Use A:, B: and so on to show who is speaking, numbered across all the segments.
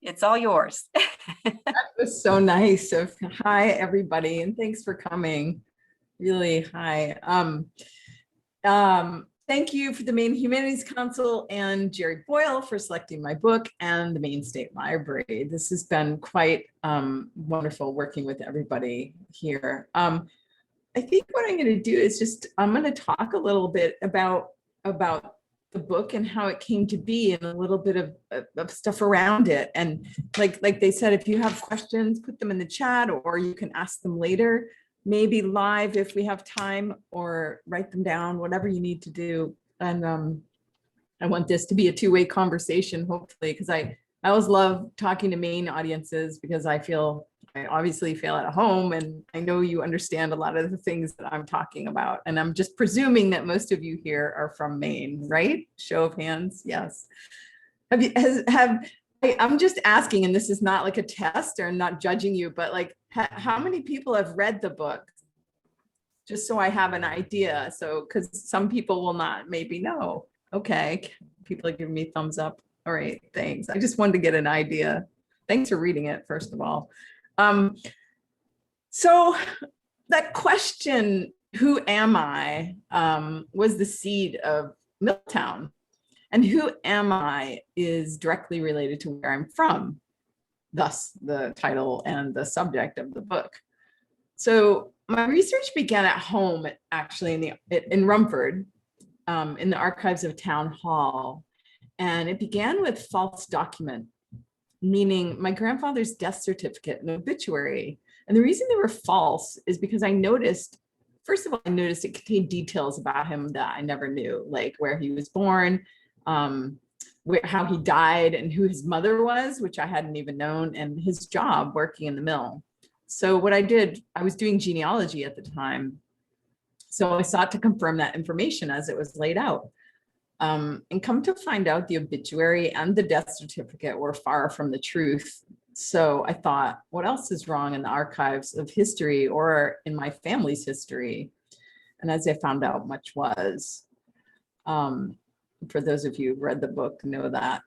A: It's all yours.
B: That was so nice. So, hi, everybody, and thanks for coming. Really, hi. Thank you for the Maine Humanities Council and Jerry Boyle for selecting my book and the Maine State Library. This has been quite wonderful working with everybody here. I think what I'm going to do is I'm going to talk a little bit about the book and how it came to be and a little bit of stuff around it. And like they said, if you have questions, put them in the chat, or you can ask them later, maybe live if we have time, or write them down, whatever you need to do. And I want this to be a two-way conversation, hopefully, because I always love talking to Maine audiences, because I obviously feel at home, and I know you understand a lot of the things that I'm talking about. And I'm just presuming that most of you here are from Maine, right? Show of hands, yes. I'm just asking, and this is not like a test, or I'm not judging you, but like, how many people have read the book? Just so I have an idea. So, because some people will not maybe know. Okay, people are giving me thumbs up. All right, thanks. I just wanted to get an idea. Thanks for reading it, first of all. So that question, who am I, was the seed of Milltown. And who am I is directly related to where I'm from, thus the title and the subject of the book. So my research began at home, actually in Rumford, in the archives of Town Hall. And it began with false document, meaning my grandfather's death certificate and obituary. And the reason they were false is because I noticed, first of all, I noticed it contained details about him that I never knew, like where he was born, how he died, and who his mother was, which I hadn't even known, and his job working in the mill. So what I did, I was doing genealogy at the time. So I sought to confirm that information as it was laid out. And come to find out, the obituary and the death certificate were far from the truth. So I thought, what else is wrong in the archives of history or in my family's history? And as I found out, much was. For those of you who read the book, know that.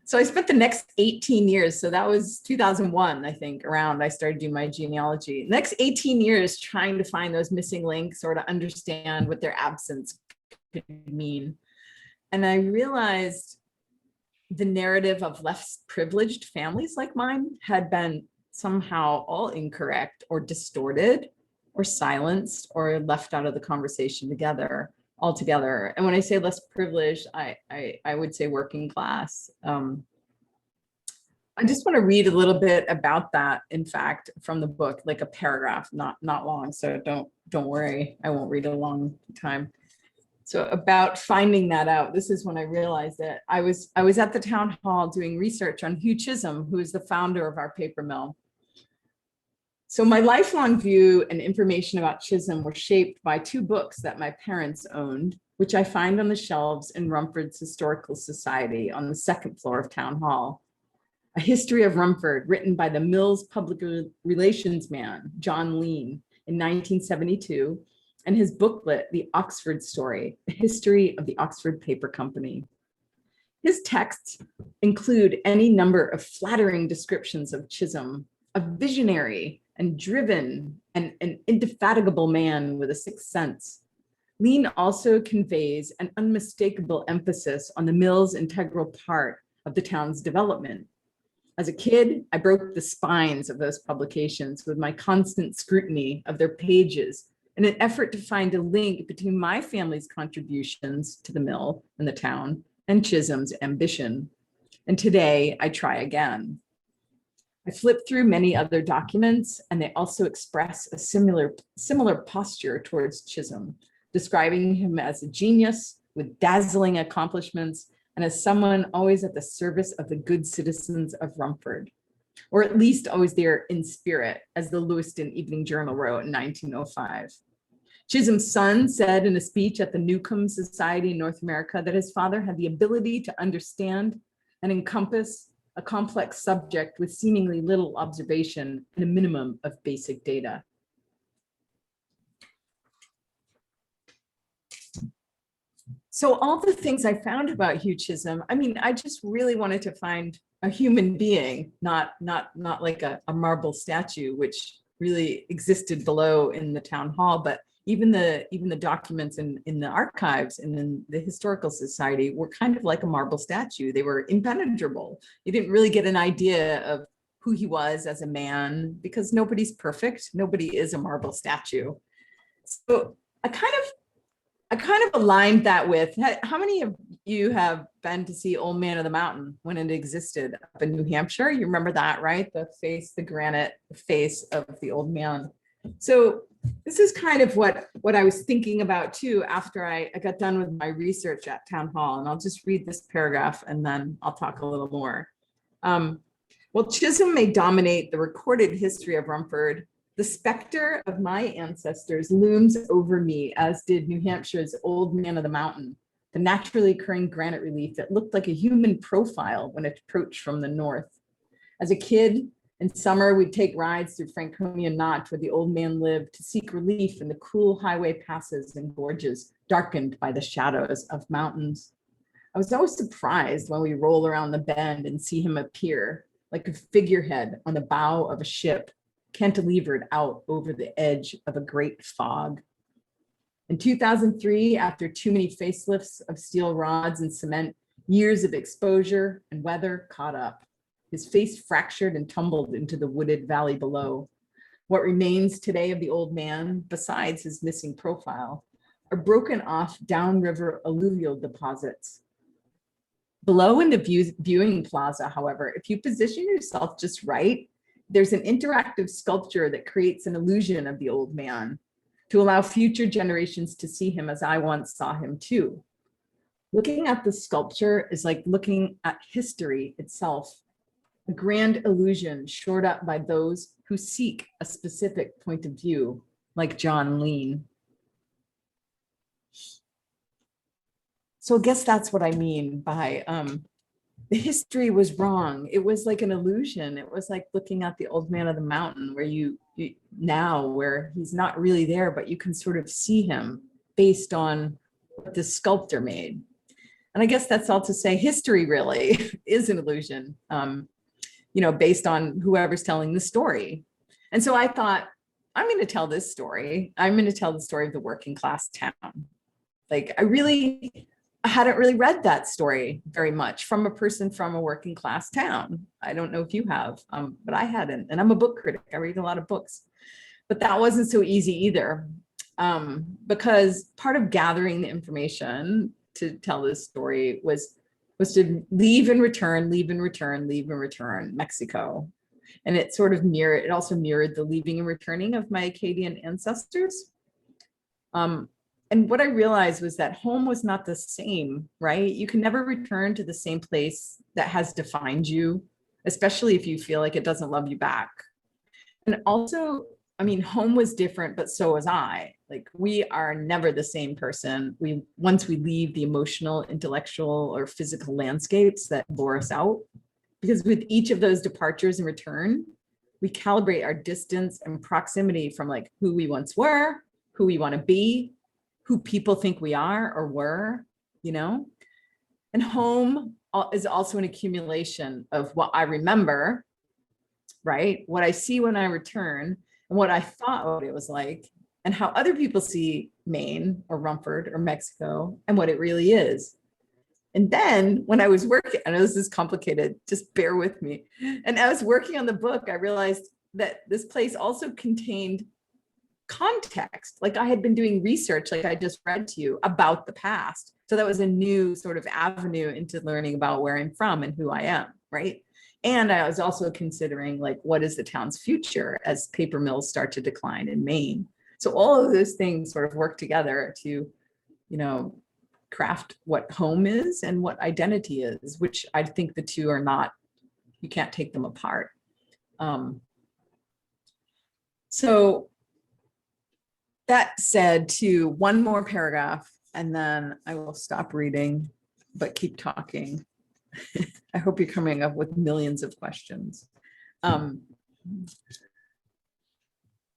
B: So I spent the next 18 years, so that was 2001, I think, around I started doing my genealogy. Next 18 years trying to find those missing links or to understand what their absence could mean. And I realized the narrative of less privileged families like mine had been somehow all incorrect or distorted or silenced or left out of the conversation altogether. And when I say less privileged, I would say working class. I just want to read a little bit about that, in fact, from the book, like a paragraph, not long. So don't worry, I won't read a long time. So about finding that out, this is when I realized that I was at the town hall doing research on Hugh Chisholm, who is the founder of our paper mill. So my lifelong view and information about Chisholm were shaped by two books that my parents owned, which I find on the shelves in Rumford's Historical Society on the second floor of Town Hall. A History of Rumford, written by the mill's public relations man, John Lean, in 1972, and his booklet, The Oxford Story, a history of the Oxford Paper Company. His texts include any number of flattering descriptions of Chisholm, a visionary and driven and an indefatigable man with a sixth sense. Lean also conveys an unmistakable emphasis on the mill's integral part of the town's development. As a kid, I broke the spines of those publications with my constant scrutiny of their pages in an effort to find a link between my family's contributions to the mill and the town and Chisholm's ambition. And today I try again. I flipped through many other documents, and they also express a similar posture towards Chisholm, describing him as a genius with dazzling accomplishments and as someone always at the service of the good citizens of Rumford, or at least always there in spirit, as the Lewiston Evening Journal wrote in 1905. Chisholm's son said in a speech at the Newcomb Society in North America that his father had the ability to understand and encompass a complex subject with seemingly little observation and a minimum of basic data. So all the things I found about Hugh Chisholm, I mean, I just really wanted to find a human being, not like a marble statue, which really existed below in the town hall, but even the documents in the archives and in the historical society were kind of like a marble statue. They were impenetrable. You didn't really get an idea of who he was as a man, because nobody's perfect. Nobody is a marble statue. So I kind of aligned that with, how many of you have been to see Old Man of the Mountain when it existed up in New Hampshire? You remember that, right? The granite face of the old man. So this is kind of what I was thinking about too, after I got done with my research at town hall. And I'll just read this paragraph and then I'll talk a little more. While Chisholm may dominate the recorded history of Rumford, the specter of my ancestors looms over me, as did New Hampshire's Old Man of the Mountain, the naturally occurring granite relief that looked like a human profile when it approached from the north. As a kid, in summer, we'd take rides through Franconia Knot, where the old man lived, to seek relief in the cool highway passes and gorges darkened by the shadows of mountains. I was always surprised when we roll around the bend and see him appear like a figurehead on the bow of a ship, cantilevered out over the edge of a great fog. In 2003, after too many facelifts of steel rods and cement, years of exposure and weather caught up. His face fractured and tumbled into the wooded valley below. What remains today of the old man, besides his missing profile, are broken off downriver alluvial deposits. Below in the viewing plaza, however, if you position yourself just right, there's an interactive sculpture that creates an illusion of the old man to allow future generations to see him as I once saw him too. Looking at the sculpture is like looking at history itself, a grand illusion shored up by those who seek a specific point of view, like John Lean. So I guess that's what I mean by the history was wrong. It was like an illusion. It was like looking at the Old Man of the Mountain, where you now, where he's not really there, but you can sort of see him based on what the sculptor made. And I guess that's all to say, history really is an illusion, based on whoever's telling the story. And so I thought, I'm going to tell this story. I'm going to tell the story of the working class town. Like I hadn't really read that story very much from a person from a working class town. I don't know if you have, but I hadn't. And I'm a book critic. I read a lot of books, but that wasn't so easy either, because part of gathering the information to tell this story was to leave and return Mexico. And it sort of also mirrored the leaving and returning of my Acadian ancestors. And what I realized was that home was not the same, right? You can never return to the same place that has defined you, especially if you feel like it doesn't love you back. And also, I mean, home was different, but so was I. Like, we are never the same person. Once we leave the emotional, intellectual, or physical landscapes that bore us out, because with each of those departures in return, we calibrate our distance and proximity from like who we once were, who we want to be, who people think we are or were, And home is also an accumulation of what I remember, right? What I see when I return, and what I thought what it was like, and how other people see Maine or Rumford or Mexico, and what it really is. And then when I was working, I know this is complicated, just bear with me. And I was working on the book, I realized that this place also contained context. Like, I had been doing research, like I just read to you, about the past. So that was a new sort of avenue into learning about where I'm from and who I am, right? And I was also considering, like, what is the town's future as paper mills start to decline in Maine? So all of those things sort of work together to, craft what home is and what identity is, which I think the two are not, you can't take them apart. So that said, too, one more paragraph, and then I will stop reading, but keep talking. I hope you're coming up with millions of questions.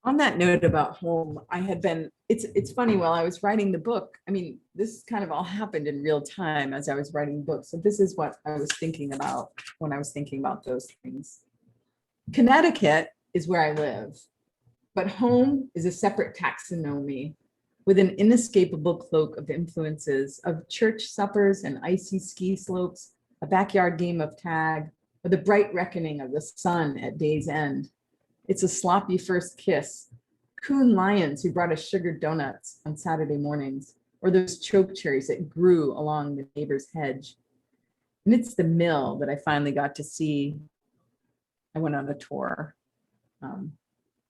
B: On that note about home, I had been, it's funny, while I was writing the book, I mean, this kind of all happened in real time as I was writing books. So this is what I was thinking about when I was thinking about those things. Connecticut is where I live, but home is a separate taxonomy with an inescapable cloak of influences of church suppers and icy ski slopes, a backyard game of tag, or the bright reckoning of the sun at day's end. It's a sloppy first kiss, coon lions who brought us sugared donuts on Saturday mornings, or those choke cherries that grew along the neighbor's hedge. And it's the mill that I finally got to see. I went on a tour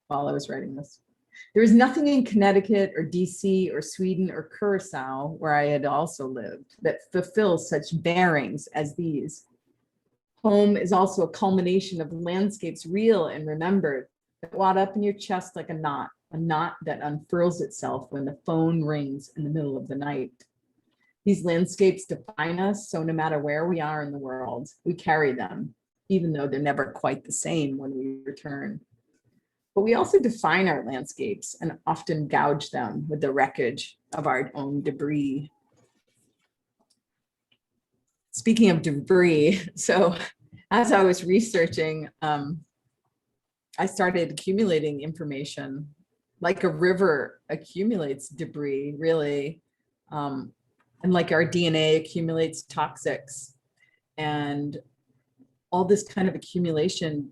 B: while I was writing this. There was nothing in Connecticut or DC or Sweden or Curacao, where I had also lived, that fulfills such bearings as these. Home is also a culmination of landscapes real and remembered that wad up in your chest like a knot that unfurls itself when the phone rings in the middle of the night. These landscapes define us, so no matter where we are in the world, we carry them, even though they're never quite the same when we return. But we also define our landscapes and often gouge them with the wreckage of our own debris. Speaking of debris, so as I was researching, I started accumulating information like a river accumulates debris, really. And like our DNA accumulates toxics. And all this kind of accumulation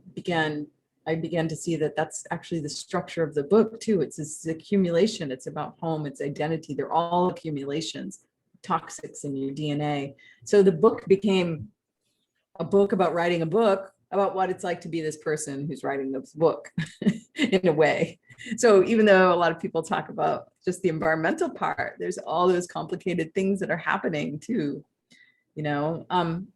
B: I began to see that that's actually the structure of the book too. It's this accumulation, it's about home, it's identity. They're all accumulations, toxics in your DNA. So the book became a book about writing a book about what it's like to be this person who's writing this book in a way. So even though a lot of people talk about just the environmental part, there's all those complicated things that are happening too, you know,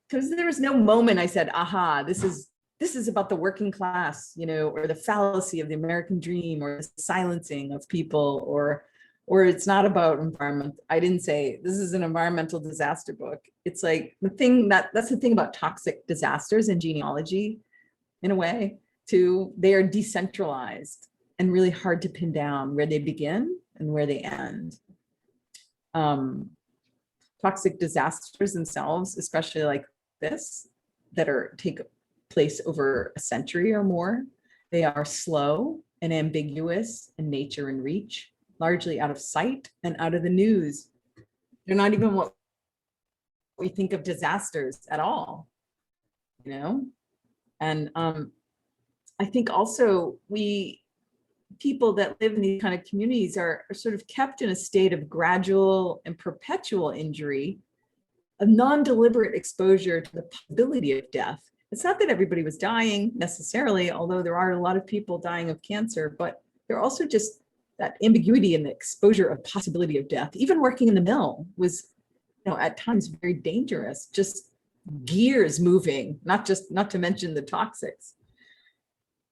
B: because there was no moment I said, aha, this is about the working class, you know, or the fallacy of the American dream, or the silencing of people, or it's not about environment. I didn't say this is an environmental disaster book. It's like that's the thing about toxic disasters and genealogy, in a way, too. They are decentralized and really hard to pin down where they begin and where they end. Toxic disasters themselves, especially like this, that take place over a century or more, they are slow and ambiguous in nature and reach, largely out of sight and out of the news. They're not even what we think of disasters at all, you know? And I think also people that live in these kind of communities are sort of kept in a state of gradual and perpetual injury, a non-deliberate exposure to the possibility of death. It's not that everybody was dying necessarily, although there are a lot of people dying of cancer, but they're also just that ambiguity and the exposure of possibility of death. Even working in the mill was, you know, at times very dangerous, just gears moving, not to mention the toxics.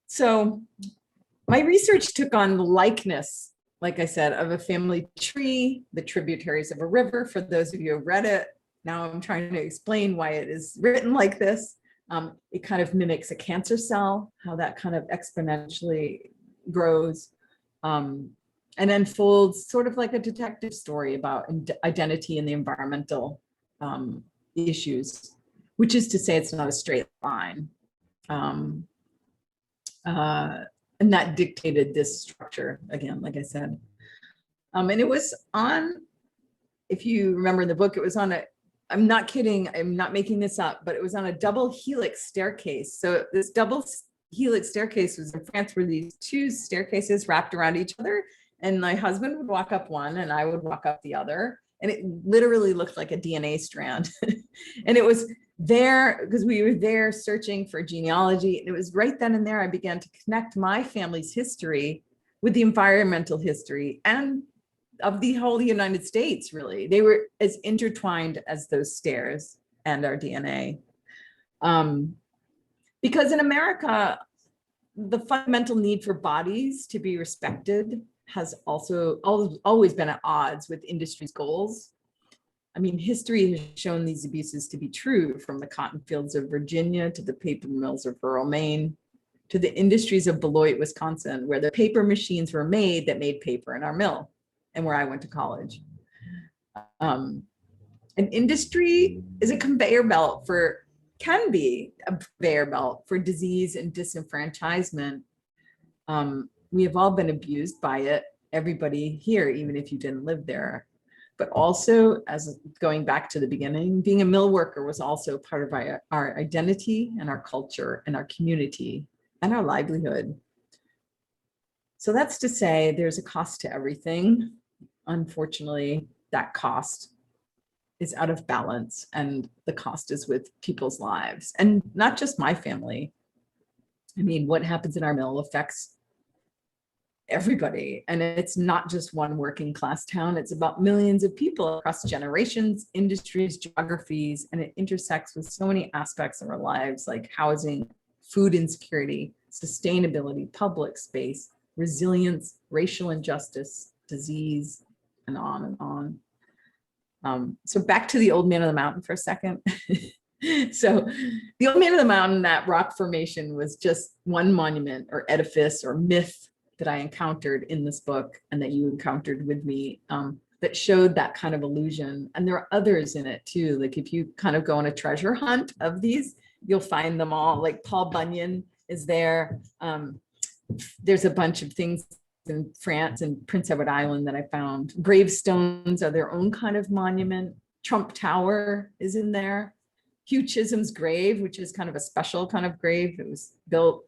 B: So my research took on the likeness, like I said, of a family tree, the tributaries of a river. For those of you who have read it, now I'm trying to explain why it is written like this. It kind of mimics a cancer cell, how that kind of exponentially grows, and unfolds sort of like a detective story about identity and the environmental issues, which is to say it's not a straight line. And that dictated this structure, again, like I said. And it was on, if you remember in the book, it was on I'm not kidding, I'm not making this up, but it was on a double helix staircase. So this double helix staircase was in France, where these two staircases wrapped around each other, and my husband would walk up one and I would walk up the other. And it literally looked like a DNA strand. And it was there because we were there searching for genealogy. And it was right then and there I began to connect my family's history with the environmental history and of the whole United States, really. They were as intertwined as those stairs and our DNA. Because in America, the fundamental need for bodies to be respected has also always been at odds with industry's goals. I mean, history has shown these abuses to be true, from the cotton fields of Virginia to the paper mills of rural Maine. to the industries of Beloit, Wisconsin, where the paper machines were made that made paper in our mill and where I went to college. An industry is a conveyor belt can be a conveyor belt for disease and disenfranchisement. We have all been abused by it, everybody here, even if you didn't live there. But also, as going back to the beginning, being a mill worker was also part of our identity and our culture and our community and our livelihood. So that's to say there's a cost to everything. Unfortunately, that cost is out of balance, and the cost is with people's lives, and not just my family. I mean, what happens in our mill affects everybody, and it's not just one working class town. It's about millions of people across generations, industries, geographies, and it intersects with so many aspects of our lives, like housing, food insecurity, sustainability, public space, resilience, racial injustice, disease, and on and on. So back to the Old Man of the Mountain for a second. So the Old Man of the Mountain, that rock formation, was just one monument or edifice or myth that I encountered in this book and that you encountered with me, that showed that kind of illusion. And there are others in it too. Like if you kind of go on a treasure hunt of these, you'll find them all. Like Paul Bunyan is there. There's a bunch of things in France and Prince Edward Island that I found. Gravestones are their own kind of monument. Trump Tower is in there. Hugh Chisholm's grave, which is kind of a special kind of grave. It was built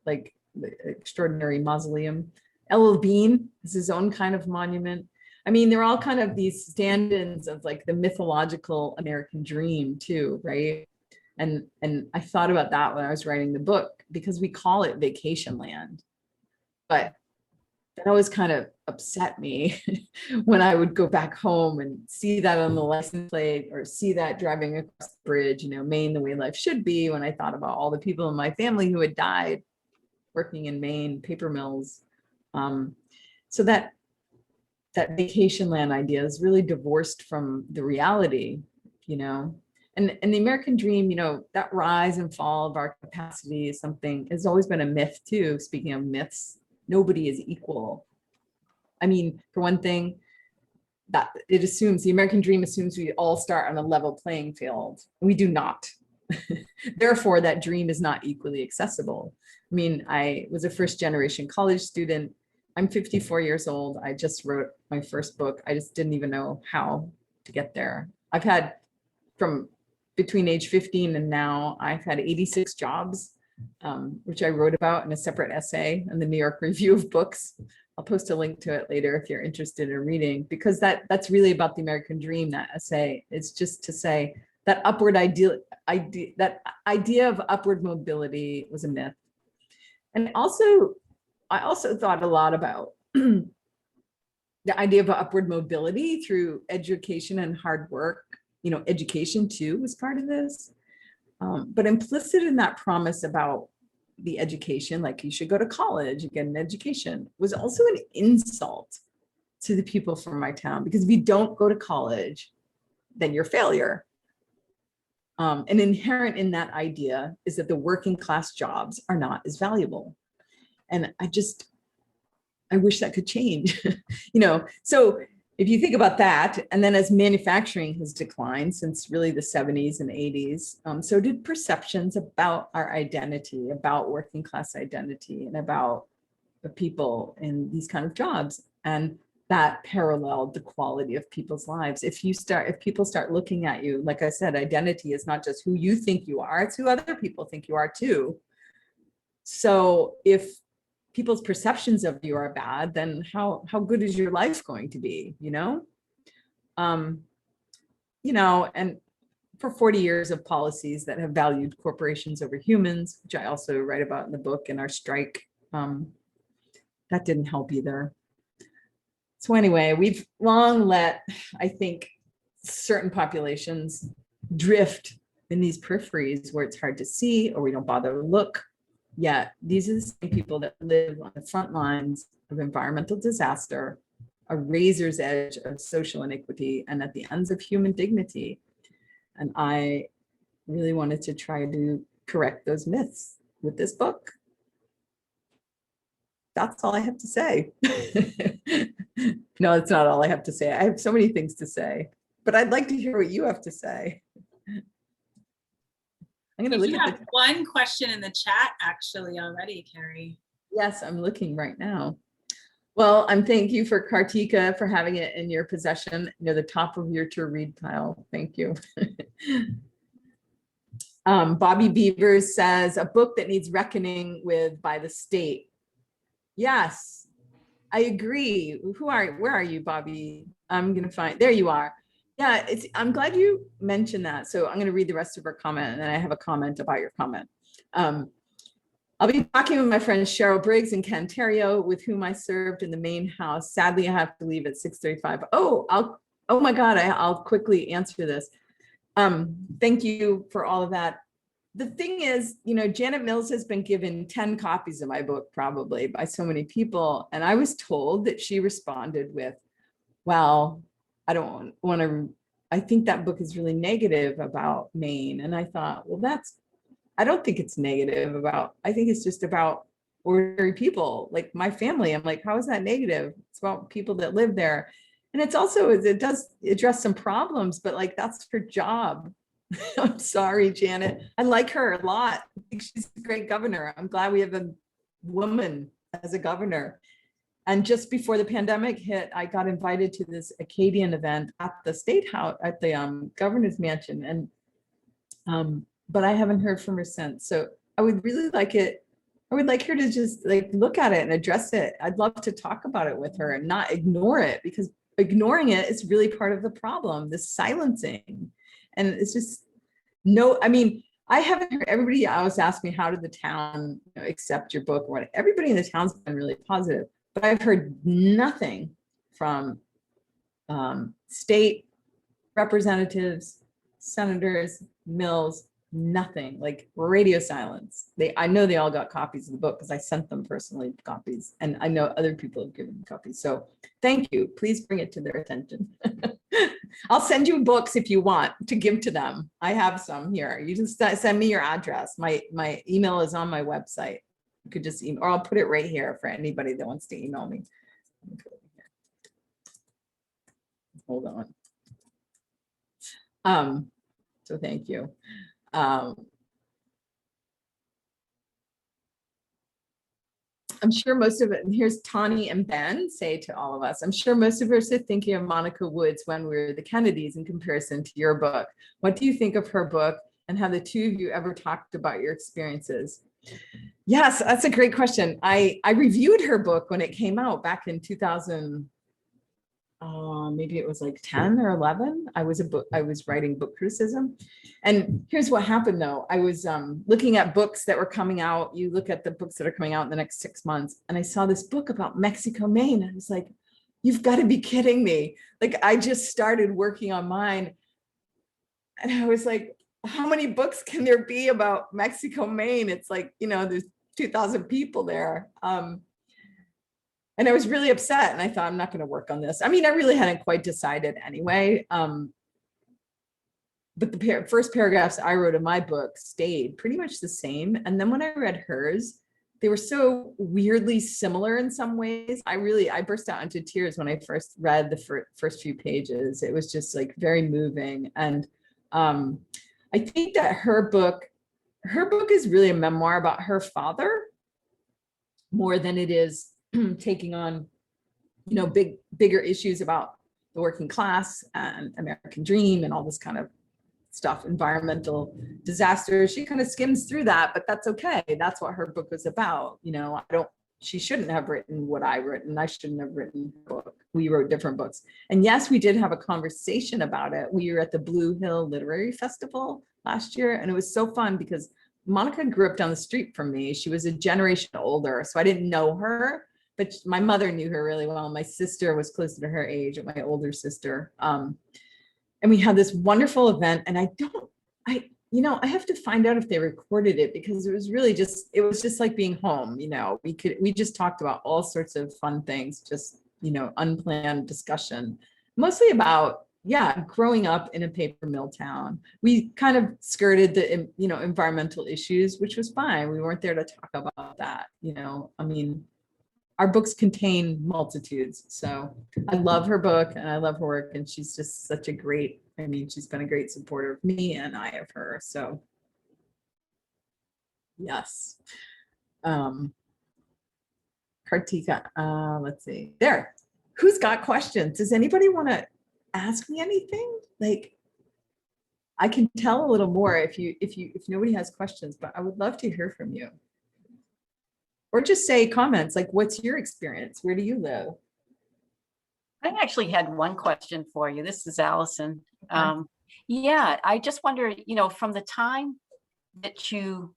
B: like the extraordinary mausoleum. L.L. Bean is his own kind of monument. I mean, they're all kind of these stand-ins of like the mythological American dream too, right? And I thought about that when I was writing the book, because we call it vacation land. But that always kind of upset me when I would go back home and see that on the license plate or see that driving across the bridge, you know, Maine the way life should be, when I thought about all the people in my family who had died working in Maine paper mills. So that vacation land idea is really divorced from the reality, you know. And the American dream, you know, that rise and fall of our capacity is something, has always been a myth too. Speaking of myths, nobody is equal. I mean, for one thing, that it assumes, the American dream assumes we all start on a level playing field. We do not. Therefore, that dream is not equally accessible. I mean, I was a first generation college student. I'm 54 years old. I just wrote my first book. I just didn't even know how to get there. I've had, from between age 15 and now, I've had 86 jobs, which I wrote about in a separate essay in the New York Review of Books. I'll post a link to it later if you're interested in reading, because that's really about the American dream, that essay. It's just to say that upward idea of upward mobility was a myth. And I also thought a lot about the idea of upward mobility through education and hard work. You know, education too was part of this. But implicit in that promise about the education, like you should go to college, you get an education, was also an insult to the people from my town, because if you don't go to college, then you're a failure. And inherent in that idea is that the working class jobs are not as valuable. And I wish that could change, you know. So if you think about that, and then as manufacturing has declined since really the 70s and 80s, so did perceptions about our identity, about working class identity, and about the people in these kind of jobs. And that paralleled the quality of people's lives. If people start looking at you, like I said, identity is not just who you think you are, it's who other people think you are too. So if people's perceptions of you are bad, then how good is your life going to be, you know? You know, and for 40 years of policies that have valued corporations over humans, which I also write about in the book, and our strike, that didn't help either. So anyway, we've long let, I think, certain populations drift in these peripheries where it's hard to see, or we don't bother to look. Yet these are the same people that live on the front lines of environmental disaster, a razor's edge of social inequity, and at the ends of human dignity. And I really wanted to try to correct those myths with this book. that's all I have to say. No, it's not all I have to say. I have so many things to say, but I'd like to hear what you have to say. I'm going to look
A: You
B: at
A: have one question in the chat actually already, Kerri.
B: Yes, I'm looking right now. Well, thank you for Kartika for having it in your possession near the top of your to read pile. Thank you. Bobby Beavers says a book that needs reckoning with by the state. Yes, I agree. Where are you, Bobby? I'm gonna find, there you are. Yeah, I'm glad you mentioned that. So I'm gonna read the rest of her comment and then I have a comment about your comment. I'll be talking with my friends Cheryl Briggs and Ken Terrio, with whom I served in the Maine House. Sadly, I have to leave at 6:35. Oh my God, I'll quickly answer this. Thank you for all of that. The thing is, Janet Mills has been given 10 copies of my book probably by so many people. And I was told that she responded with, well, I don't want to, I think that book is really negative about Maine. And I thought, well, I don't think it's negative about, I think it's just about ordinary people, like my family. I'm like, how is that negative? It's about people that live there. And it's also, it does address some problems, but like, that's her job. I'm sorry, Janet. I like her a lot. I think she's a great governor. I'm glad we have a woman as a governor. And just before the pandemic hit, I got invited to this Acadian event at the State House, at the governor's mansion. And but I haven't heard from her since. So I would really like it. I would like her to just like look at it and address it. I'd love to talk about it with her and not ignore it, because ignoring it is really part of the problem, the silencing. And it's just I haven't heard, everybody always asks me, how did the town accept your book or what? Everybody in the town's been really positive, but I've heard nothing from state representatives, senators, Mills, nothing, like radio silence. I know they all got copies of the book because I sent them personally copies, and I know other people have given them copies. So thank you. Please bring it to their attention. I'll send you books if you want to give to them. I have some here. You just send me your address. My email is on my website. You could just email, or I'll put it right here for anybody that wants to email me. Hold on. So thank you. I'm sure most of it, and here's Tani and Ben say to all of us, I'm sure most of us are thinking of Monica Woods when we were the Kennedys in comparison to your book. What do you think of her book, and have the two of you ever talked about your experiences? Yes, that's a great question. I reviewed her book when it came out back in 2000. Maybe it was like 10 or 11. I was writing book criticism. And here's what happened though. I was looking at books that were coming out. You look at the books that are coming out in the next 6 months. And I saw this book about Mexico, Maine. I was like, you've got to be kidding me. Like, I just started working on mine. And I was like, how many books can there be about Mexico, Maine? It's like, there's 2,000 people there. And I was really upset, and I thought, I'm not going to work on this. I mean, I really hadn't quite decided anyway. But the first paragraphs I wrote in my book stayed pretty much the same. And then when I read hers, they were so weirdly similar in some ways. I burst out into tears when I first read the first few pages. It was just like very moving. And I think that her book is really a memoir about her father more than it is taking on, bigger issues about the working class and American dream and all this kind of stuff, environmental disasters. She kind of skims through that, but that's okay. That's what her book was about. She shouldn't have written what I written. I shouldn't have written a book. We wrote different books. And yes, we did have a conversation about it. We were at the Blue Hill Literary Festival last year, and it was so fun because Monica grew up down the street from me. She was a generation older, so I didn't know her, but my mother knew her really well. My sister was closer to her age, my older sister. And we had this wonderful event, and I have to find out if they recorded it, because it was really it was just like being home. We just talked about all sorts of fun things, just, unplanned discussion, mostly about, growing up in a paper mill town. We kind of skirted the, environmental issues, which was fine. We weren't there to talk about that. our books contain multitudes. So I love her book and I love her work, and she's just such a great, I mean, she's been a great supporter of me and I of her. So yes. Kartika, let's see there. Who's got questions? Does anybody want to ask me anything? Like, I can tell a little more if nobody has questions, but I would love to hear from you. Or just say comments like, what's your experience? Where do you live?
C: I actually had one question for you. This is Allison.
B: Okay.
C: Yeah, I just wonder, from the time that you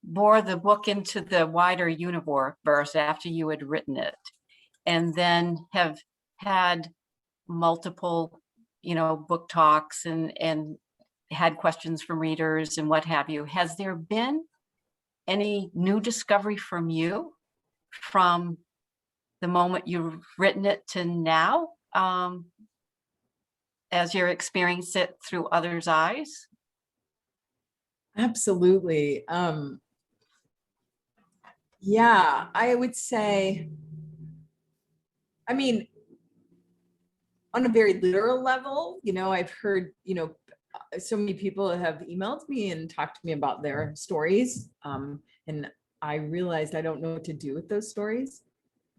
C: bore the book into the wider universe after you had written it, and then have had multiple, book talks and had questions from readers and what have you, has there been any new discovery from you from the moment you've written it to now, as you experience it through others' eyes?
B: Absolutely. Yeah, I would say, I mean, on a very literal level, I've heard, so many people have emailed me and talked to me about their stories. And I realized I don't know what to do with those stories.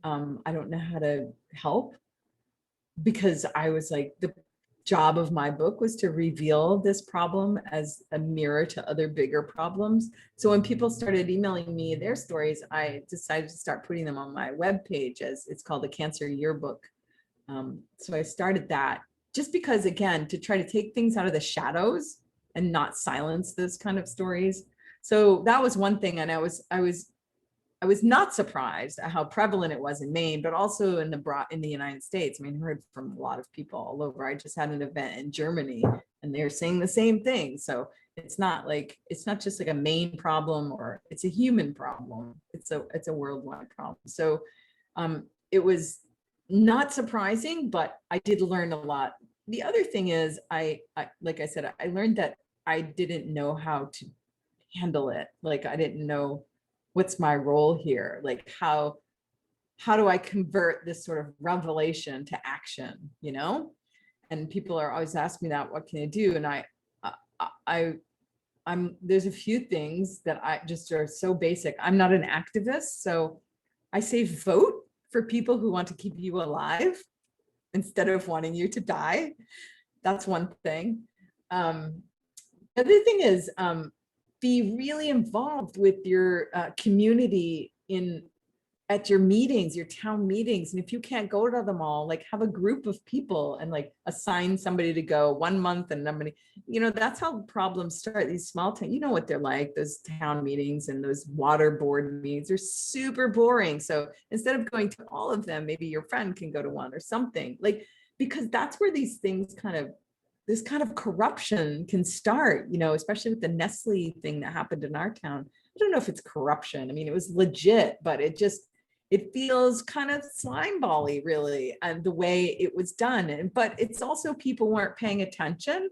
B: I don't know how to help, because I was like, the job of my book was to reveal this problem as a mirror to other bigger problems. So when people started emailing me their stories, I decided to start putting them on my webpage, as it's called the Cancer Yearbook. So I started that just because, again, to try to take things out of the shadows and not silence those kind of stories. So that was one thing. And I was not surprised at how prevalent it was in Maine, but also in the United States. I mean, I heard from a lot of people all over. I just had an event in Germany and they're saying the same thing. So it's not just like a Maine problem, or it's a human problem. It's a worldwide problem. So it was not surprising, but I did learn a lot. The other thing is, I like I said, I learned that I didn't know how to handle it. Like, I didn't know what's my role here. Like, how do I convert this sort of revelation to action, And people are always asking me that, what can I do? And I'm there's a few things that I just are so basic. I'm not an activist, so I say vote for people who want to keep you alive instead of wanting you to die. That's one thing. The other thing is, be really involved with your community at your meetings, your town meetings. And if you can't go to them all, like, have a group of people and like assign somebody to go 1 month and somebody, that's how problems start. These small town, what they're like, those town meetings and those water board meetings are super boring. So instead of going to all of them, maybe your friend can go to one or something, like, because that's where these things this kind of corruption can start, especially with the Nestle thing that happened in our town. I don't know if it's corruption. I mean, it was legit, but it feels kind of slime bally, really, and the way it was done. But it's also, people weren't paying attention,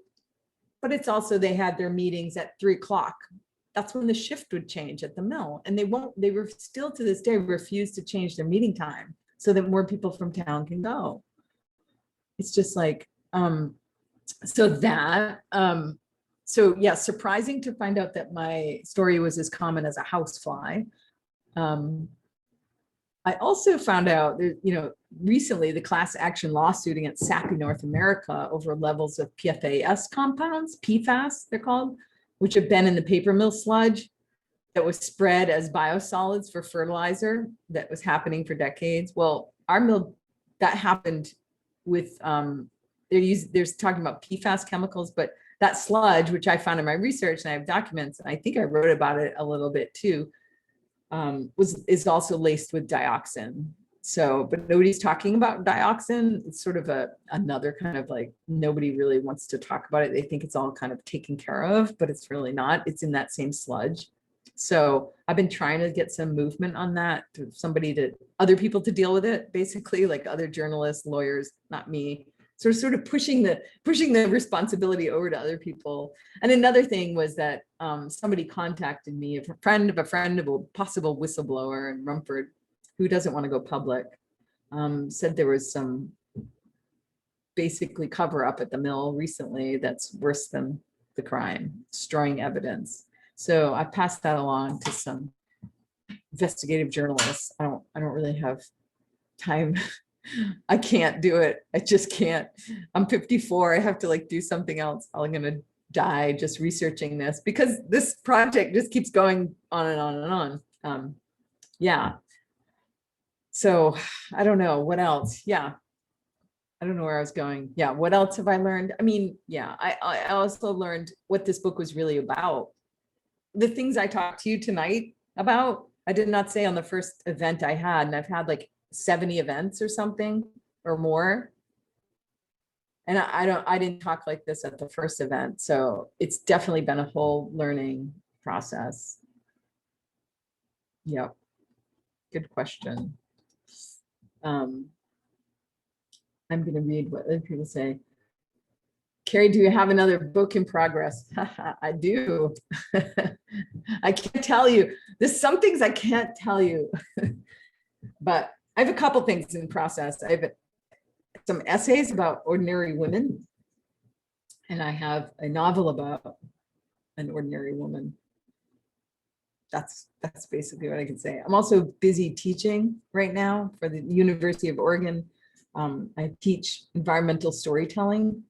B: but it's also, they had their meetings at 3:00. That's when the shift would change at the mill. And they were still to this day refuse to change their meeting time so that more people from town can go. It's just like, so yeah, surprising to find out that my story was as common as a housefly. I also found out that, recently the class action lawsuit against Sappi North America over levels of PFAS compounds, PFAS they're called, which have been in the paper mill sludge that was spread as biosolids for fertilizer, that was happening for decades. Well, our mill, that happened with, they're talking about PFAS chemicals, but that sludge, which I found in my research, and I have documents, and I think I wrote about it a little bit too, is also laced with dioxin. So, but nobody's talking about dioxin. It's sort of another kind of like, nobody really wants to talk about it. They think it's all kind of taken care of, but it's really not. It's in that same sludge. So I've been trying to get some movement on that, to other people to deal with it, basically, like other journalists, lawyers, not me, So sort of pushing the responsibility over to other people. And another thing was that somebody contacted me, a friend of a possible whistleblower in Rumford, who doesn't want to go public, said there was some basically cover up at the mill recently that's worse than the crime, destroying evidence. So I passed that along to some investigative journalists. I don't really have time. I can't do it. I just can't. I'm 54. I have to like do something else. I'm gonna die just researching this because this project just keeps going on and on and on. Yeah. So I don't know what else. Yeah. I don't know where I was going. Yeah. What else have I learned? I mean, yeah, I also learned what this book was really about. The things I talked to you tonight about, I did not say on the first event I had, and I've had like 70 events or something or more. And I didn't talk like this at the first event. So it's definitely been a whole learning process. Yep. Good question. I'm going to read what other people say. Kerri, do you have another book in progress? I do. I can't tell you. There's some things I can't tell you, but I have a couple things in process. I have some essays about ordinary women, and I have a novel about an ordinary woman. That's basically what I can say. I'm also busy teaching right now for the University of Oregon. I teach environmental storytelling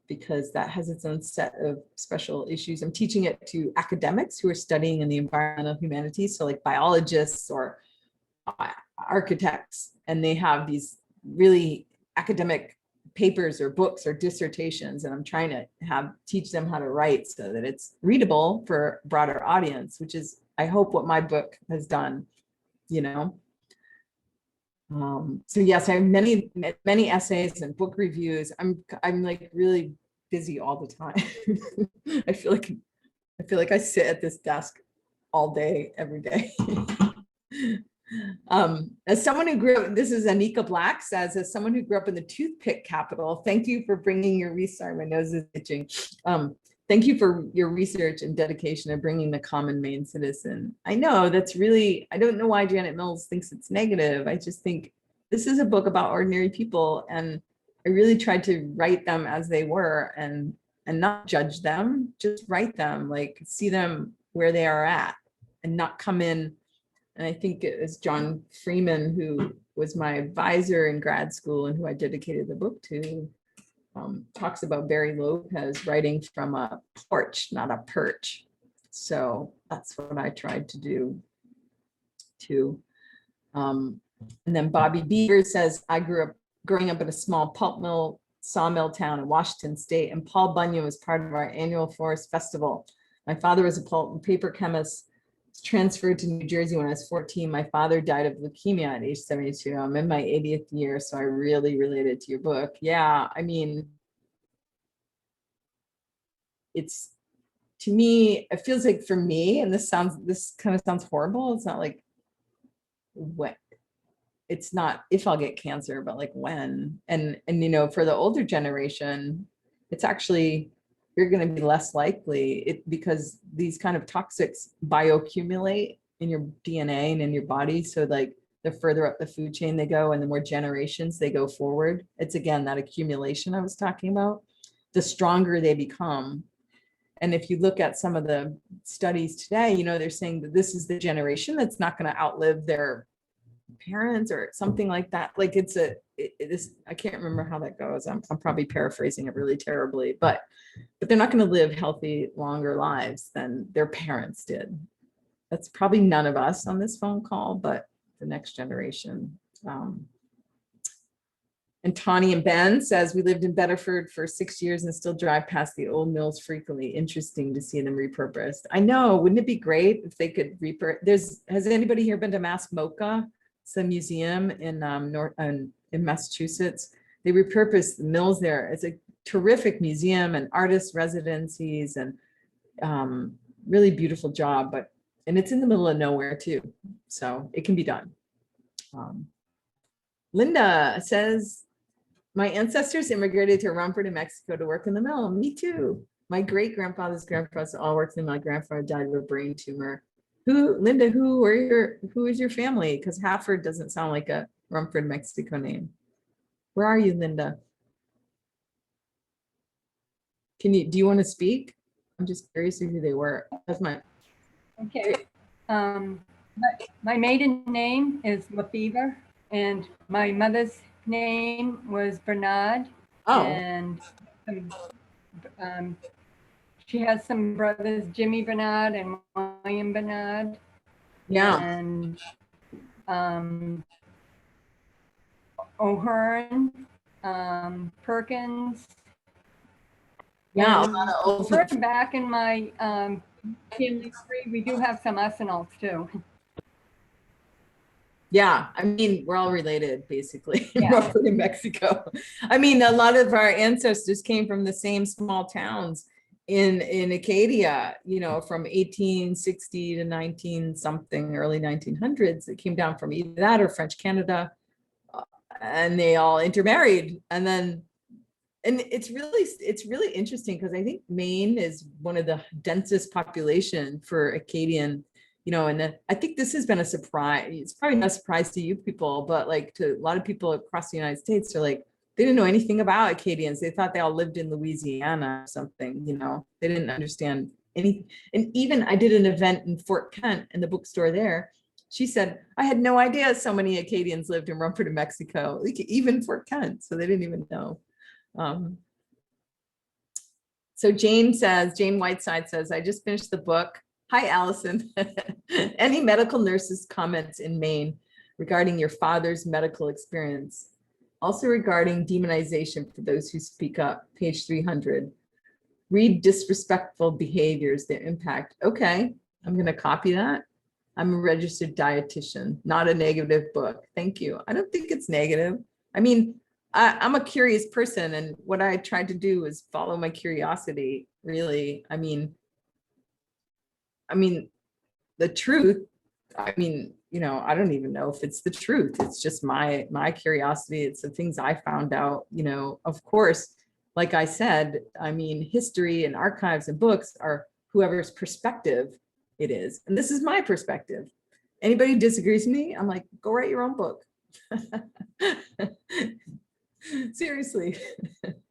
B: because that has its own set of special issues. I'm teaching it to academics who are studying in the environmental humanities, so like biologists or architects, and they have these really academic papers or books or dissertations, and I'm trying to teach them how to write so that it's readable for a broader audience, which is, I hope, what my book has done, you know. So yes, I have many essays and book reviews. I'm like really busy all the time. I feel like I sit at this desk all day, every day. As someone who grew up, this is Anika Black says, as someone who grew up in the toothpick capital, thank you for bringing your research. Sorry, my nose is itching. Thank you for your research and dedication of bringing the common Maine citizen. I know that's really, I don't know why Janet Mills thinks it's negative. I just think this is a book about ordinary people, and I really tried to write them as they were and not judge them, just write them, like see them where they are at and not come in. And I think it was John Freeman, who was my advisor in grad school and who I dedicated the book to, talks about Barry Lopez writing from a porch, not a perch. So that's what I tried to do too. And then Bobby Beaver says, I growing up in a small pulp mill, sawmill town in Washington State, and Paul Bunyan was part of our annual forest festival. My father was a pulp and paper chemist, transferred to New Jersey when I was 14. My father died of leukemia at age 72. I'm in my 80th year, so I really related to your book. Yeah, I mean, it's, to me, it feels like for me, and this kind of sounds horrible. It's not like what, it's not if I'll get cancer, but like when. And you know, for the older generation, it's actually, you're going to be less likely because these kind of toxics bioaccumulate in your DNA and in your body. So like the further up the food chain they go and the more generations they go forward, it's again, that accumulation I was talking about, the stronger they become. And if you look at some of the studies today, you know, they're saying that this is the generation that's not going to outlive their parents or something like that. Like it's I can't remember how that goes. I'm probably paraphrasing it really terribly, but they're not going to live healthy, longer lives than their parents did. That's probably none of us on this phone call, but the next generation. And Tawny and Ben says, we lived in Bedford for 6 years and still drive past the old mills frequently. Interesting to see them repurposed. I know, wouldn't it be great if they could has anybody here been to Mass MoCA? It's a museum in in Massachusetts. They repurposed the mills there. It's a terrific museum and artist residencies and really beautiful job, and it's in the middle of nowhere too. So it can be done. Linda says, My ancestors immigrated to Rumford in Mexico to work in the mill. Me too. My great grandfather's grandfathers all worked in the mill. My grandfather died of a brain tumor. Linda, who is your family? Because Hafford doesn't sound like a Rumford, Mexico name. Where are you, Linda? Do you want to speak? I'm just curious who they were. That's my.
D: Okay. My maiden name is Lefevre, and my mother's name was Bernard.
B: Oh.
D: And she has some brothers, Jimmy Bernard and William Bernard.
B: Yeah.
D: And O'Hearn, Perkins.
B: Yeah.
D: And
B: a lot of old
D: further
B: people.
D: back in my family tree, we do have some Arsenaults too.
B: Yeah, I mean, we're all related, basically,
D: Yeah.
B: in Mexico. I mean, a lot of our ancestors came from the same small towns in Acadia, you know, from 1860 to 19 something, early 1900s. It came down from either that or French Canada, and they all intermarried. And then, and it's really interesting because I think Maine is one of the densest population for Acadian, you know, and I think this has been a surprise. It's probably not a surprise to you people, but like to a lot of people across the United States, they're like, they didn't know anything about Acadians. They thought they all lived in Louisiana or something, you know, they didn't understand anything. And even I did an event in Fort Kent in the bookstore there. She said, I had no idea so many Acadians lived in Rumford, New Mexico, like even Fort Kent. So they didn't even know. So Jane Whiteside says, I just finished the book. Hi, Allison. Any medical nurses comments in Maine regarding your father's medical experience? Also regarding demonization for those who speak up, page 300. Read disrespectful behaviors, their impact. Okay, I'm gonna copy that. I'm a registered dietitian, not a negative book. Thank you. I don't think it's negative. I mean, I'm a curious person, and what I tried to do is follow my curiosity, really. I mean, the truth, I mean, you know, I don't even know if it's the truth. It's just my curiosity. It's the things I found out, you know. Of course, like I said, I mean, history and archives and books are whoever's perspective it is. And this is my perspective. Anybody disagrees with me, I'm like, go write your own book. Seriously.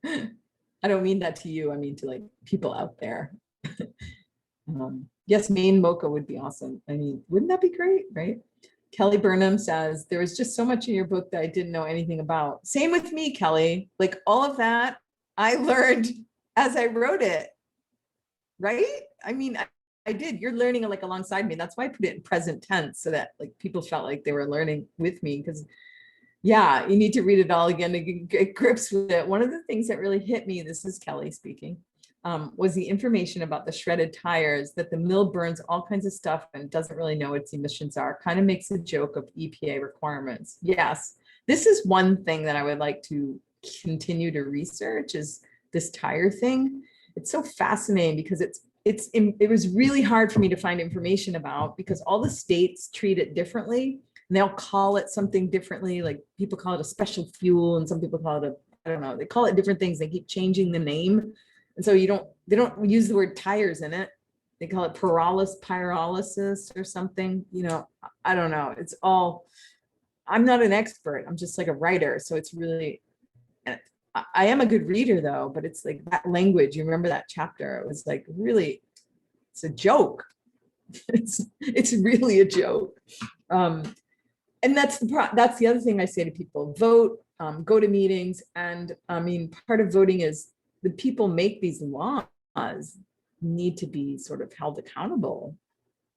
B: I don't mean that to you. I mean to like people out there. Yes, Maine mocha would be awesome. I mean, wouldn't that be great, right? Kelly Burnham says, there was just so much in your book that I didn't know anything about. Same with me, Kelly. Like all of that, I learned as I wrote it, right? I mean, I did. You're learning like alongside me. That's why I put it in present tense so that like people felt like they were learning with me, because yeah, you need to read it all again to get grips with it. One of the things that really hit me, this is Kelly speaking, was the information about the shredded tires, that the mill burns all kinds of stuff and doesn't really know what its emissions are. Kind of makes a joke of EPA requirements. Yes, this is one thing that I would like to continue to research, is this tire thing. It's so fascinating because it was really hard for me to find information about, because all the states treat it differently. And they'll call it something differently. Like people call it a special fuel, and some people call it I don't know, they call it different things. They keep changing the name. And so they don't use the word tires in it. They call it pyrolysis or something, you know, I don't know. It's all, I'm not an expert. I'm just like a writer. So it's really, I am a good reader though, but it's like that language, you remember that chapter? It was like really, it's a joke. It's really a joke. And that's the other thing I say to people: vote, go to meetings. And I mean, part of voting is the people make these laws need to be sort of held accountable.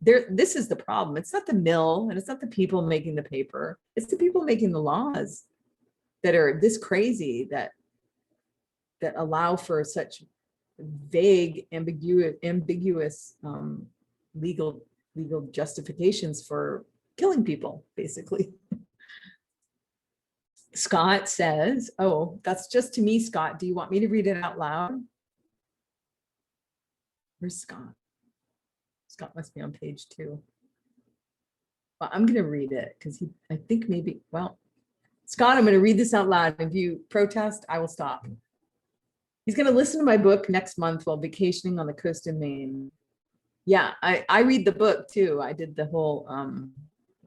B: This is the problem. It's not the mill and it's not the people making the paper. It's the people making the laws that are this crazy, that allow for such vague, ambiguous legal justifications for killing people, basically. Scott says, oh, that's just to me, Scott. Do you want me to read it out loud? Where's Scott? Scott must be on page 2. Well, I'm going to read it because I think maybe, well, Scott, I'm going to read this out loud. If you protest, I will stop. He's going to listen to my book next month while vacationing on the coast of Maine. Yeah, I read the book too. I did the whole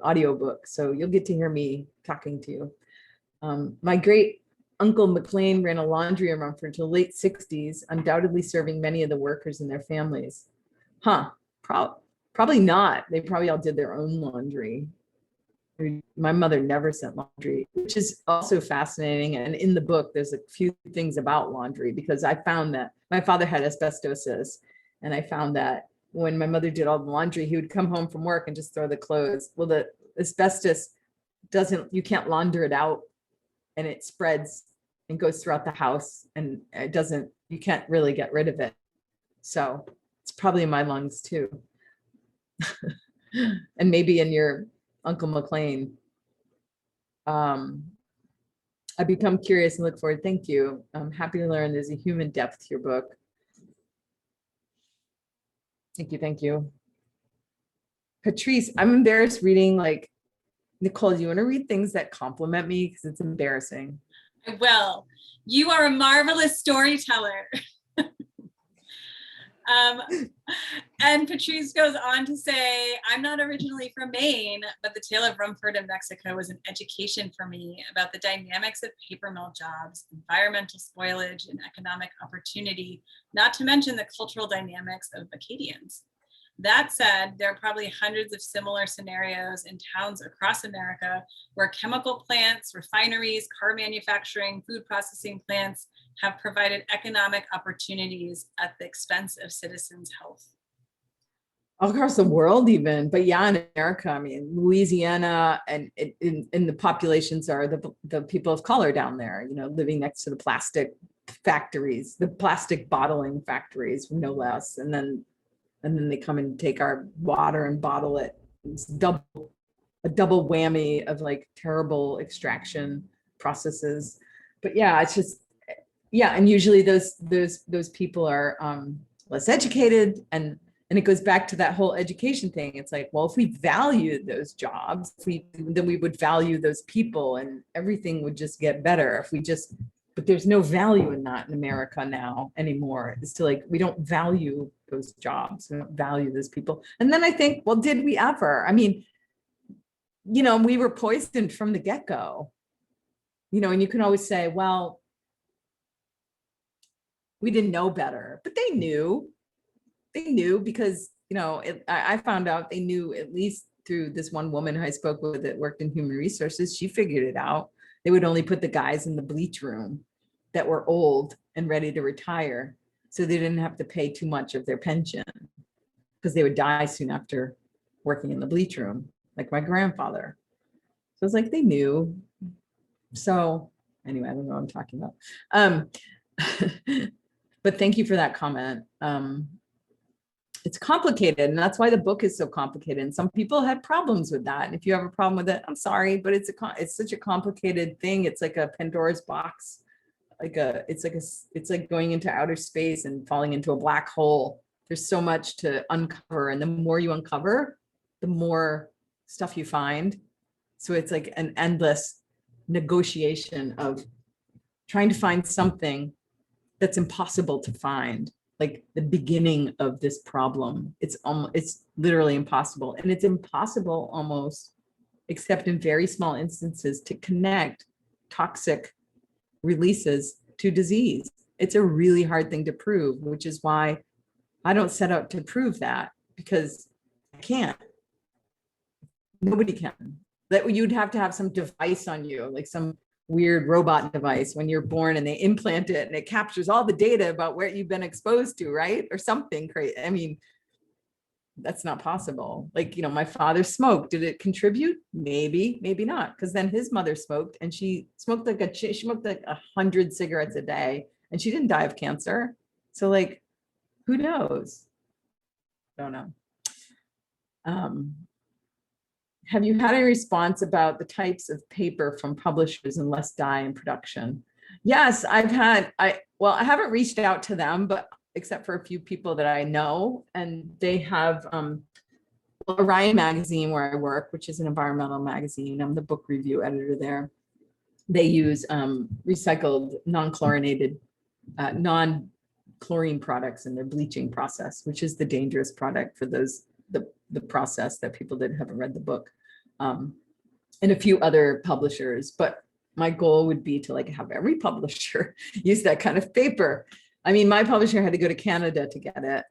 B: audio book, so you'll get to hear me talking to you. My great uncle McLean ran a laundry in Rumford until late 60s, undoubtedly serving many of the workers and their families. Huh, probably not. They probably all did their own laundry. My mother never sent laundry, which is also fascinating. And in the book, there's a few things about laundry because I found that my father had asbestosis. And I found that when my mother did all the laundry, he would come home from work and just throw the clothes. Well, the asbestos you can't launder it out, and it spreads and goes throughout the house, and you can't really get rid of it. So it's probably in my lungs too. And maybe in your Uncle McLean. I become curious and look forward. Thank you. I'm happy to learn there's a human depth to your book. Thank you. Thank you. Patrice, I'm embarrassed reading, like, Nicole, do you want to read things that compliment me? Because it's embarrassing.
A: I will. You are a marvelous storyteller. And Patrice goes on to say, I'm not originally from Maine, but the tale of Rumford in Mexico was an education for me about the dynamics of paper mill jobs, environmental spoilage, and economic opportunity, not to mention the cultural dynamics of Acadians. That said, there are probably hundreds of similar scenarios in towns across America where chemical plants, refineries, car manufacturing, food processing plants have provided economic opportunities at the expense of citizens' health.
B: All across the world even, but yeah, in America, I mean, Louisiana, and in the populations are the people of color down there, you know, living next to the plastic factories, the plastic bottling factories, no less. And then they come and take our water and bottle it. It's a double whammy of like terrible extraction processes. But yeah, it's just, yeah. And usually those people are less educated, and it goes back to that whole education thing. It's like, well, if we valued those jobs, then we would value those people and everything would just get better if we just, but there's no value in that in America now anymore. It's to like, we don't value those jobs, we don't value those people. And then I think, well, did we ever? I mean, you know, we were poisoned from the get-go, you know, and you can always say, well, we didn't know better, but they knew because, you know, I found out they knew, at least through this one woman who I spoke with that worked in human resources. She figured it out. They would only put the guys in the bleach room that were old and ready to retire, so they didn't have to pay too much of their pension because they would die soon after working in the bleach room, like my grandfather. So it's like they knew. So anyway, I don't know what I'm talking about. But thank you for that comment. It's complicated, and that's why the book is so complicated. And some people had problems with that. And if you have a problem with it, I'm sorry, but it's such a complicated thing. It's like a Pandora's box. It's like going into outer space and falling into a black hole. There's so much to uncover, and the more you uncover, the more stuff you find. So it's like an endless negotiation of trying to find something that's impossible to find, like the beginning of this problem. It's literally impossible, and it's impossible almost, except in very small instances, to connect toxic releases to disease. It's a really hard thing to prove, which is why I don't set out to prove that, because I can't. Nobody can. That you'd have to have some device on you, like some weird robot device when you're born, and they implant it and it captures all the data about where you've been exposed to, right? Or something crazy. I mean, that's not possible. Like, you know, my father smoked. Did it contribute? Maybe, maybe not. Because then his mother smoked, and she smoked like 100 cigarettes a day, and she didn't die of cancer. So like, who knows? Don't know. Have you had a response about the types of paper from publishers and less dye in production? Yes, I haven't reached out to them, but except for a few people that I know, and they have Orion magazine where I work, which is an environmental magazine. I'm the book review editor there. they use recycled, non-chlorinated, non-chlorine products in their bleaching process, which is the dangerous product for those, the process that people that haven't read the book, and a few other publishers. But my goal would be to like have every publisher use that kind of paper. I mean, my publisher had to go to Canada to get it.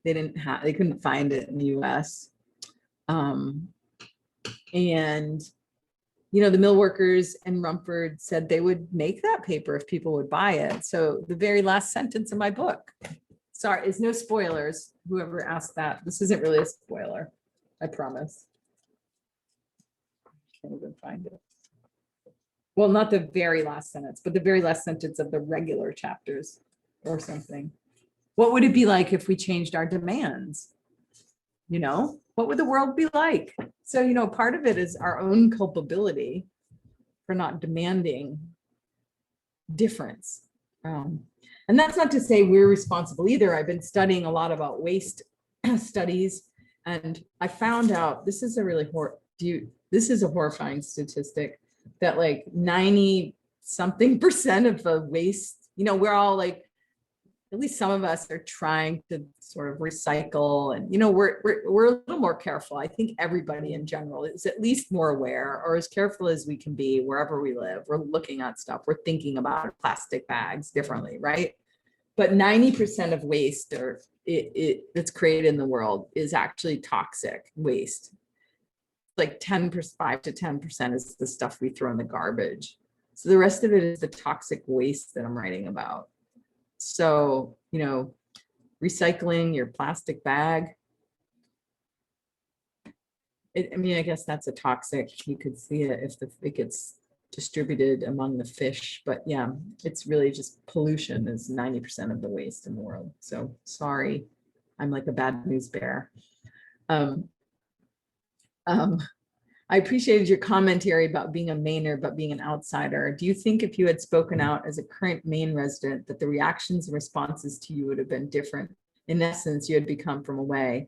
B: They couldn't find it in the US. And you know, the mill workers and Rumford said they would make that paper if people would buy it. So the very last sentence of my book, sorry, it's no spoilers. Whoever asked that, this isn't really a spoiler, I promise. Can't even find it. Well, not the very last sentence, but the very last sentence of the regular chapters or something. What would it be like if we changed our demands? You know, what would the world be like? So, you know, part of it is our own culpability for not demanding difference. And that's not to say we're responsible either. I've been studying a lot about waste studies, and I found out this is a really this is a horrifying statistic that like 90-something% of the waste, you know, we're all like, at least some of us are trying to sort of recycle, and you know, we're a little more careful. I think everybody in general is at least more aware, or as careful as we can be wherever we live. We're looking at stuff, we're thinking about plastic bags differently, right? But 90% of waste or that's created in the world is actually toxic waste. Like 5 to 10% is the stuff we throw in the garbage. So the rest of it is the toxic waste that I'm writing about. So, you know, recycling your plastic bag. I mean, I guess that's a toxic, you could see it if it gets distributed among the fish, but yeah, it's really just pollution is 90% of the waste in the world. So sorry, I'm like a bad news bear. I appreciated your commentary about being a Mainer, but being an outsider. Do you think if you had spoken out as a current Maine resident that the reactions and responses to you would have been different? In essence, you had become from away.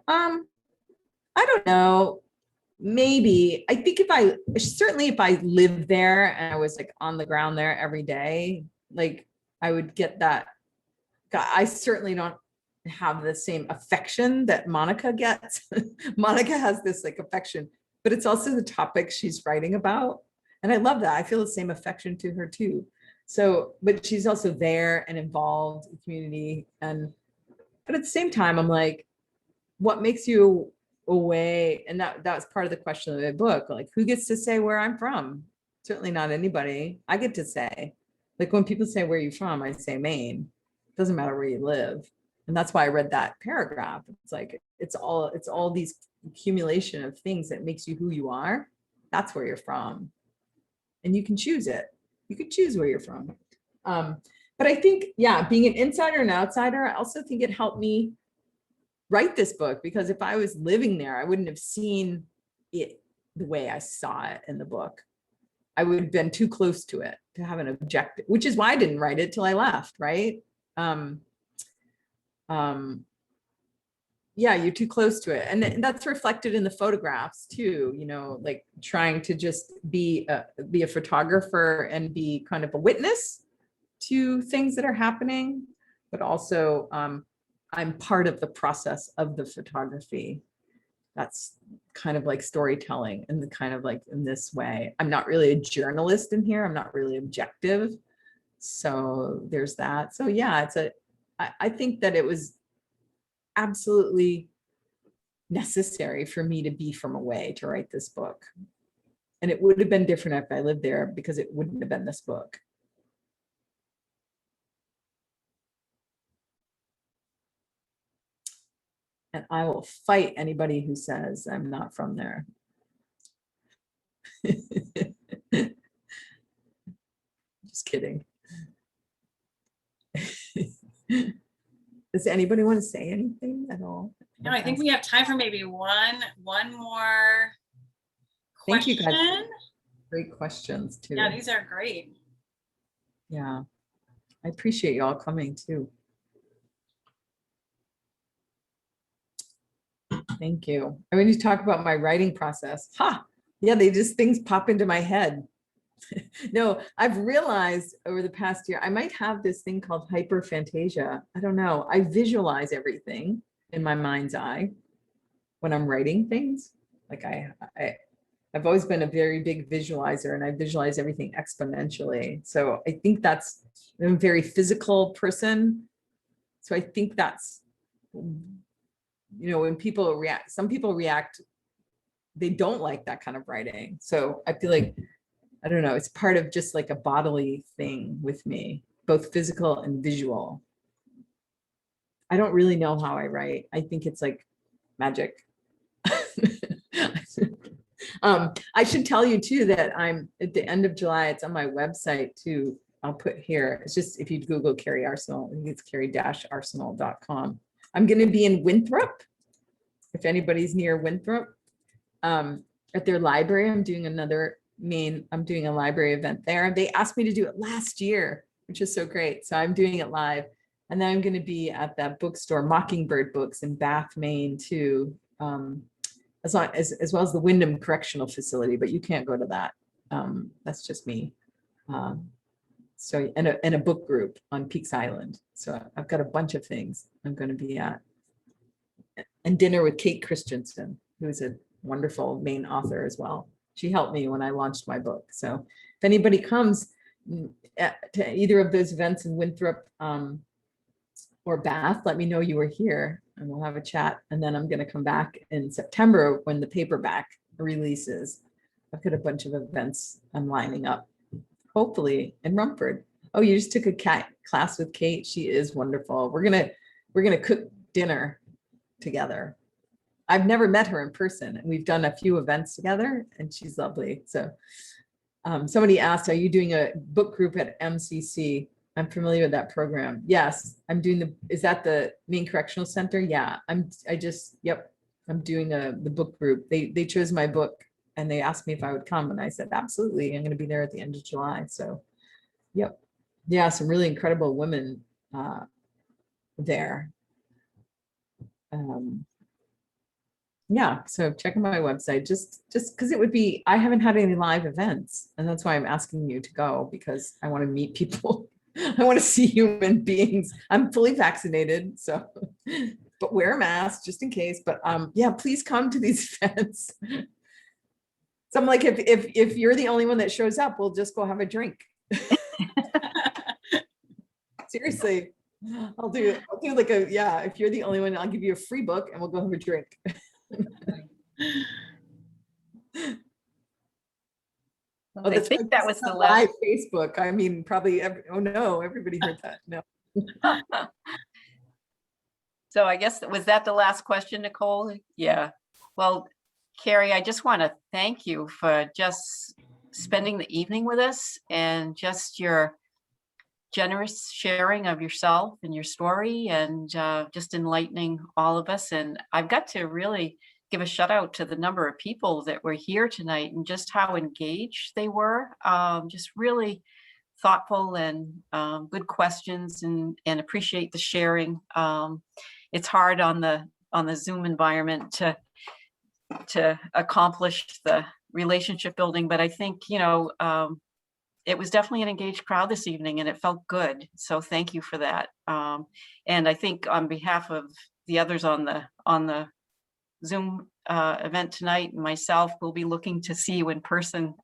B: I don't know. Maybe. I think if I lived there and I was like on the ground there every day, like I would get that. I certainly don't have the same affection that Monica gets. Monica has this like affection, but it's also the topic she's writing about. And I love that. I feel the same affection to her too. So, but she's also there and involved in the community. But at the same time, I'm like, what makes you away? And that was part of the question of the book. Like, who gets to say where I'm from? Certainly not anybody. I get to say, like when people say, where are you from? I say Maine. It doesn't matter where you live. And that's why I read that paragraph. It's like, it's all these accumulation of things that makes you who you are. That's where you're from. And you can choose it. You can choose where you're from. But I think, yeah, being an insider and outsider, I also think it helped me write this book, because if I was living there, I wouldn't have seen it the way I saw it in the book. I would have been too close to it to have an objective, which is why I didn't write it till I left, right? Yeah, you're too close to it. And that's reflected in the photographs too, you know, like trying to just be a photographer and be kind of a witness to things that are happening, but also I'm part of the process of the photography. That's kind of like storytelling and the kind of like in this way. I'm not really a journalist in here. I'm not really objective. So there's that. So yeah, I think that it was absolutely necessary for me to be from away to write this book. And it would have been different if I lived there, because it wouldn't have been this book. And I will fight anybody who says I'm not from there. Just kidding. Does anybody want to say anything at all?
A: No, I think we have time for maybe one more
B: Thank
A: question.
B: you guys. Great questions too.
A: Yeah, these are great.
B: Yeah, I appreciate you all coming too. Thank you. I mean, you talk about my writing process. Ha! Yeah, things pop into my head. No, I've realized over the past year, I might have this thing called hyperphantasia. I don't know. I visualize everything in my mind's eye when I'm writing things. Like I've always been a very big visualizer, and I visualize everything exponentially. So I think I'm a very physical person. So I think that's, when people react, some people react, they don't like that kind of writing. So I feel like, I don't know, it's part of just like a bodily thing with me, both physical and visual. I don't really know how I write. I think it's like magic. I should tell you too that I'm at the end of July, it's on my website too. I'll put here, it's just, if you Google Kerri Arsenault, I think it's Kerri-Arsenault.com. I'm going to be in Winthrop, if anybody's near Winthrop, at their library. I'm doing I'm doing a library event there. They asked me to do it last year, which is so great. So I'm doing it live. And then I'm going to be at that bookstore, Mockingbird Books in Bath, Maine too, as well as the Wyndham Correctional Facility, but you can't go to that. That's just me. So, and a book group on Peaks Island. So I've got a bunch of things I'm going to be at. And dinner with Kate Christensen, who's a wonderful Maine author as well. She helped me when I launched my book. So if anybody comes to either of those events in Winthrop or Bath, let me know you were here and we'll have a chat. And then I'm going to come back in September when the paperback releases. I've got a bunch of events I'm lining up, hopefully in Rumford. Oh, you just took a class with Kate. She is wonderful. We're gonna cook dinner together. I've never met her in person, and we've done a few events together, and she's lovely. So somebody asked, are you doing a book group at MCC? I'm familiar with that program. Yes, I'm doing is that the Maine Correctional Center? Yeah, I'm doing the book group. They chose my book and they asked me if I would come, and I said, absolutely. I'm going to be there at the end of July. So, yep. Yeah, some really incredible women there. Yeah, so check out my website, just because I haven't had any live events, and that's why I'm asking you to go, because I want to meet people. I want to see human beings. I'm fully vaccinated, so, but wear a mask just in case. But yeah, please come to these events. So I'm like, if you're the only one that shows up, we'll just go have a drink. Seriously, I'll do like if you're the only one, I'll give you a free book and we'll go have a drink.
C: I think that was the last
B: Facebook. I mean, probably oh no, everybody heard that. No.
C: So I guess, was that the last question, Nicole? Yeah. Well, Kerri, I just want to thank you for just spending the evening with us and just your generous sharing of yourself and your story, and just enlightening all of us. And I've got to really give a shout out to the number of people that were here tonight and just how engaged they were. Just really thoughtful and good questions, and appreciate the sharing. It's hard on the Zoom environment to accomplish the relationship building, but I think, it was definitely an engaged crowd this evening, and it felt good. So thank you for that. And I think on behalf of the others on the Zoom event tonight, and myself, will be looking to see you in person.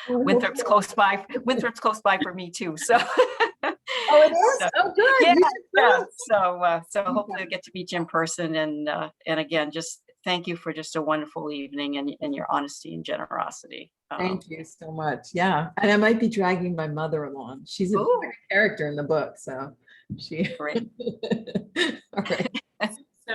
C: Winthrop's close by. Winthrop's close by for me too. So.
B: Oh, it is. So, oh, good.
C: Yeah. So hopefully I'll get to meet you in person. And again, just thank you for just a wonderful evening and your honesty and generosity.
B: Thank you so much. Yeah, and I might be dragging my mother along. She's a character in the book, so she.
C: Great.
B: All right.